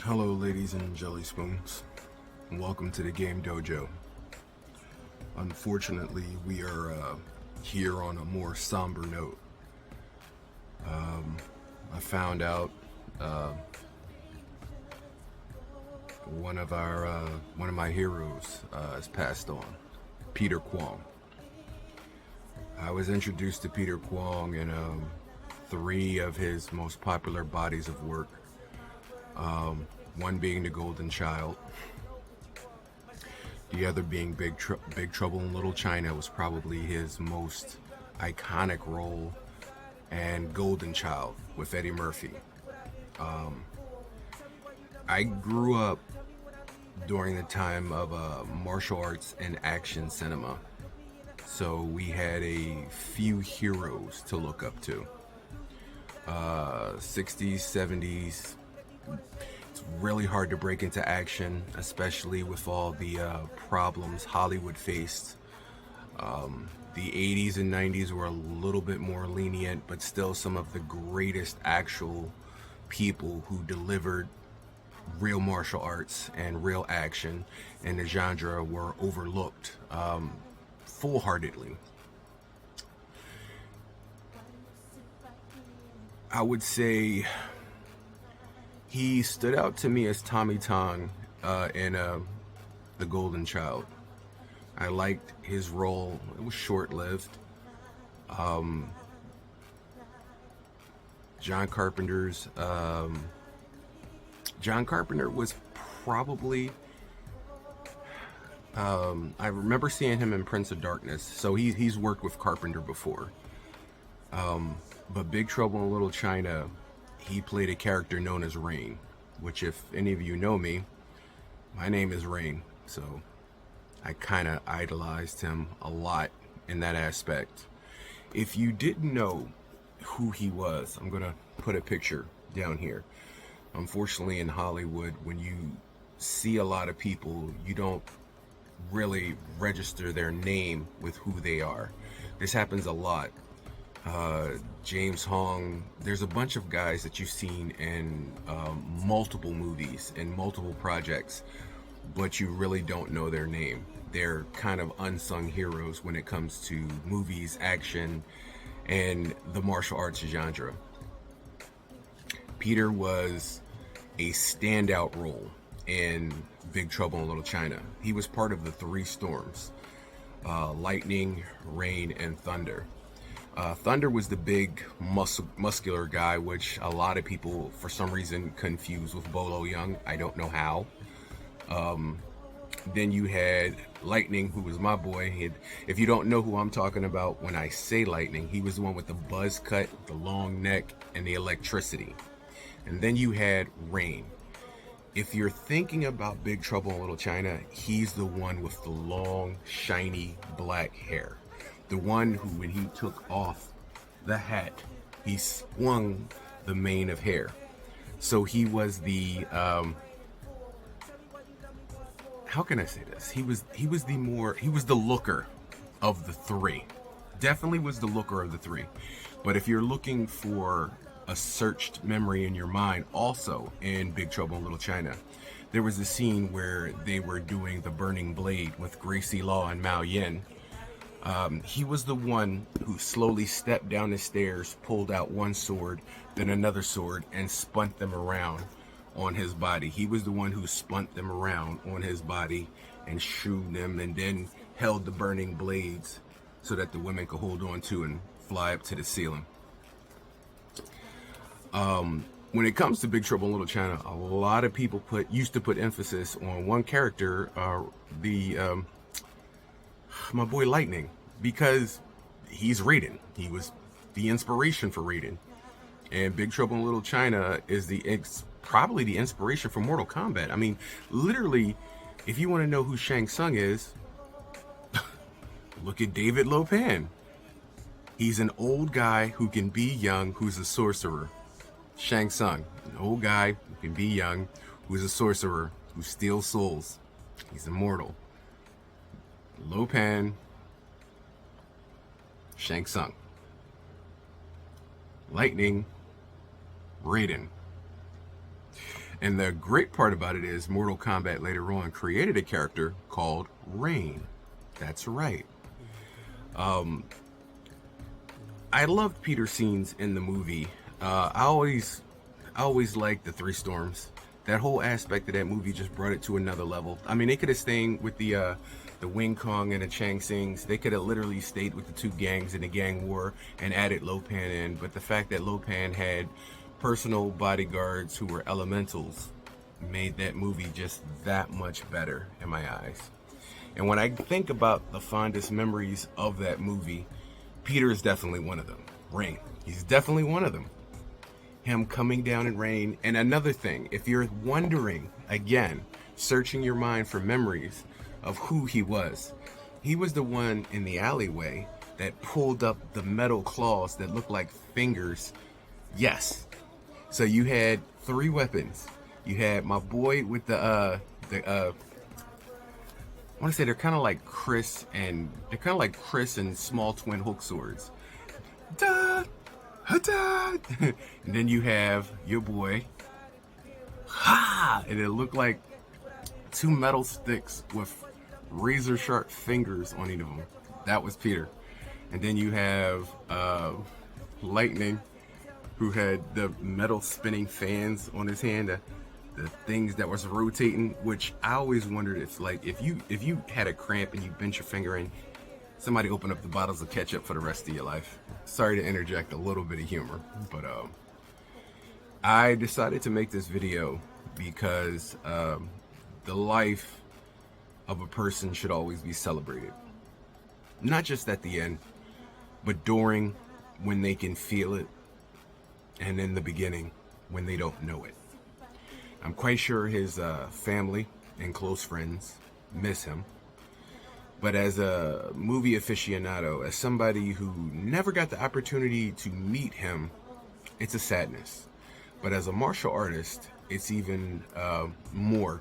Hello, ladies and jelly spoons, and welcome to the Game Dojo. Unfortunately, we are here on a more somber note. I found out one of my heroes has passed on, Peter Kwong. I was introduced to Peter Kwong in three of his most popular bodies of work. One being The Golden Child, the other being Big Trouble in Little China was probably his most iconic role, and Golden Child with Eddie Murphy. I grew up during the time of martial arts and action cinema, so we had a few heroes to look up to. 60s, 70s, it's really hard to break into action, especially with all the problems Hollywood faced. The 80s and 90s were a little bit more lenient, but still some of the greatest actual people who delivered real martial arts and real action in the genre were overlooked full-heartedly. I would say he stood out to me as Tommy Tong in The Golden Child. I liked his role. It was short-lived. John Carpenter was probably I remember seeing him in Prince of Darkness, so he's worked with Carpenter before. But Big Trouble in Little China, he played a character known as Rain, which, if any of you know me, my name is Rain, so I kind of idolized him a lot in that aspect. If you didn't know who he was, I'm gonna put a picture down here. Unfortunately, in Hollywood, when you see a lot of people, you don't really register their name with who they are. This happens a lot. James Hong, there's a bunch of guys that you've seen in multiple movies and multiple projects, but you really don't know their name. They're kind of unsung heroes when it comes to movies, action, and the martial arts genre. Peter was a standout role in Big Trouble in Little China. He was part of the three storms: lightning, rain, and thunder. Thunder was the big muscular guy, which a lot of people for some reason confuse with Bolo Young. I don't know how. Then you had Lightning, who was my boy. If you don't know who I'm talking about when I say Lightning, he was the one with the buzz cut, the long neck, and the electricity. And then you had Rain. If you're thinking about Big Trouble in Little China, he's the one with the long, shiny black hair. The one who, when he took off the hat, he swung the mane of hair. So he was the, how can I say this? He was the looker of the three. Definitely was the looker of the three. But if you're looking for a searched memory in your mind, also in Big Trouble in Little China, there was a scene where they were doing the burning blade with Gracie Law and Mao Yin. He was the one who slowly stepped down the stairs, pulled out one sword, then another sword, and spun them around on his body. He was the one who spun them around on his body and shooed them, and then held the burning blades so that the women could hold on to and fly up to the ceiling. When it comes to Big Trouble in Little China, a lot of people used to put emphasis on one character, my boy Lightning, because he's Raiden. He was the inspiration for Raiden. And Big Trouble in Little China is probably the inspiration for Mortal Kombat. I mean, literally, if you want to know who Shang Tsung is, look at David Lopan. He's an old guy who can be young, who's a sorcerer. Shang Tsung, an old guy who can be young, who's a sorcerer, who steals souls. He's immortal. Lopan, Shang Tsung. Lightning, Raiden. And the great part about it is Mortal Kombat later on created a character called Rain. That's right. I loved Peter's scenes in the movie. I always liked the Three Storms. That whole aspect of that movie just brought it to another level. I mean, they could have stayed with the Wing Kong and the Chang Sings. They could have literally stayed with the two gangs in the gang war and added Lopan in. But the fact that Lopan had personal bodyguards who were elementals made that movie just that much better in my eyes. And when I think about the fondest memories of that movie, Peter is definitely one of them. Rain, he's definitely one of them. Him coming down in rain. And another thing, if you're wondering, again, searching your mind for memories of who he was the one in the alleyway that pulled up the metal claws that looked like fingers. Yes. So you had three weapons. You had my boy with I want to say they're kind of like Chris and small twin hook swords. Da, da. And then you have your boy, ha, and it looked like two metal sticks with razor sharp fingers on each of them. That was Peter. And then you have Lightning, who had the metal spinning fans on his hand, the things that was rotating, which I always wondered if you had a cramp and you bent your finger in, somebody opened up the bottles of ketchup for the rest of your life. Sorry to interject a little bit of humor, but I decided to make this video because the life of a person should always be celebrated. Not just at the end, but during, when they can feel it, and in the beginning, when they don't know it. I'm quite sure his family and close friends miss him. But as a movie aficionado, as somebody who never got the opportunity to meet him, it's a sadness. But as a martial artist, it's even more,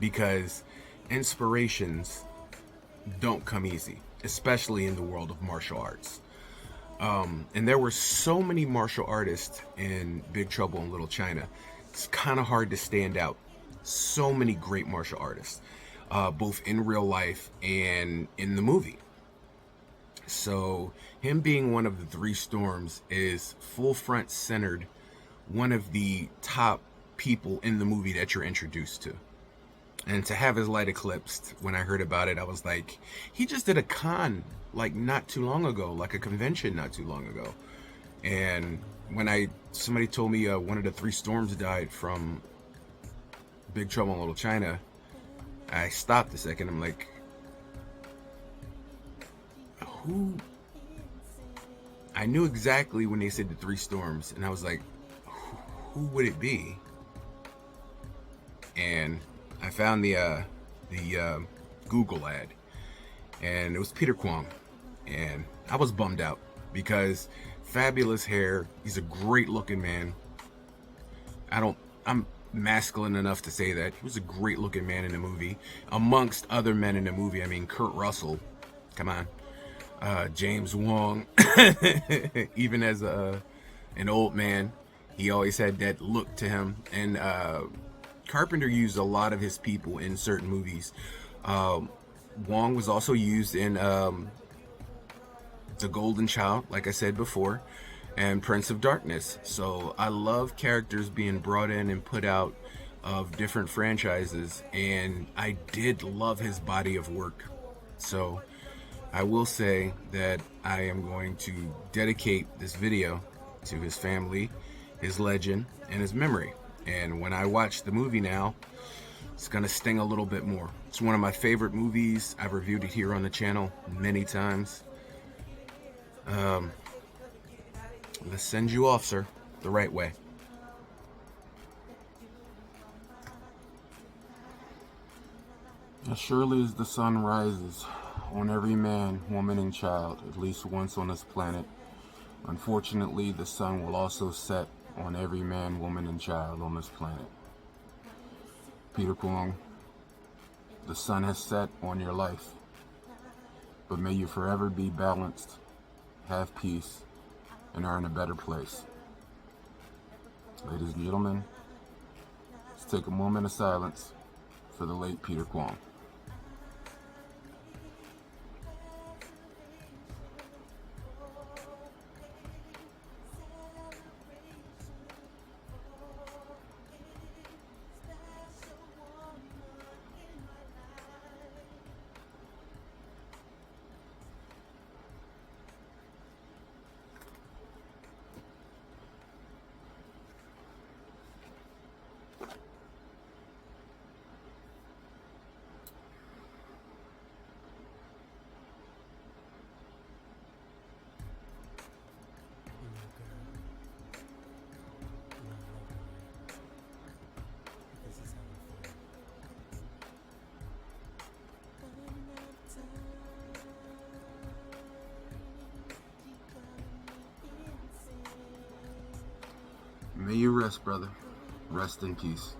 because inspirations don't come easy, especially in the world of martial arts. And there were so many martial artists in Big Trouble in Little China. It's kind of hard to stand out. So many great martial artists, both in real life and in the movie. So him being one of the Three Storms is full front centered, one of the top people in the movie that you're introduced to. And to have his light eclipsed, when I heard about it, I was like, he just did a con like not too long ago, like a convention not too long ago. And when somebody told me one of the Three Storms died from Big Trouble in Little China, I stopped a second. I'm like, who? I knew exactly when they said the Three Storms, and I was like, who would it be? And I found the Google ad, and it was Peter Kwong, and I was bummed out because fabulous hair. He's a great looking man. I'm masculine enough to say that. He was a great looking man in the movie, amongst other men in the movie. I mean, Kurt Russell, come on, James Wong, even as an old man, he always had that look to him. And Carpenter used a lot of his people in certain movies. Wong was also used in The Golden Child, like I said before, and Prince of Darkness. So I love characters being brought in and put out of different franchises, and I did love his body of work. So I will say that I am going to dedicate this video to his family, his legend, and his memory. And when I watch the movie now, it's gonna sting a little bit more. It's one of my favorite movies. I've reviewed it here on the channel many times. Let's send you off, sir, the right way. As surely as the sun rises on every man, woman, and child, at least once on this planet, unfortunately, the sun will also set on every man, woman, and child on this planet. Peter Kwong, the sun has set on your life, but may you forever be balanced, have peace, and are in a better place. Ladies and gentlemen, take a moment of silence for the late Peter Kwong. May you rest, brother. Rest in peace.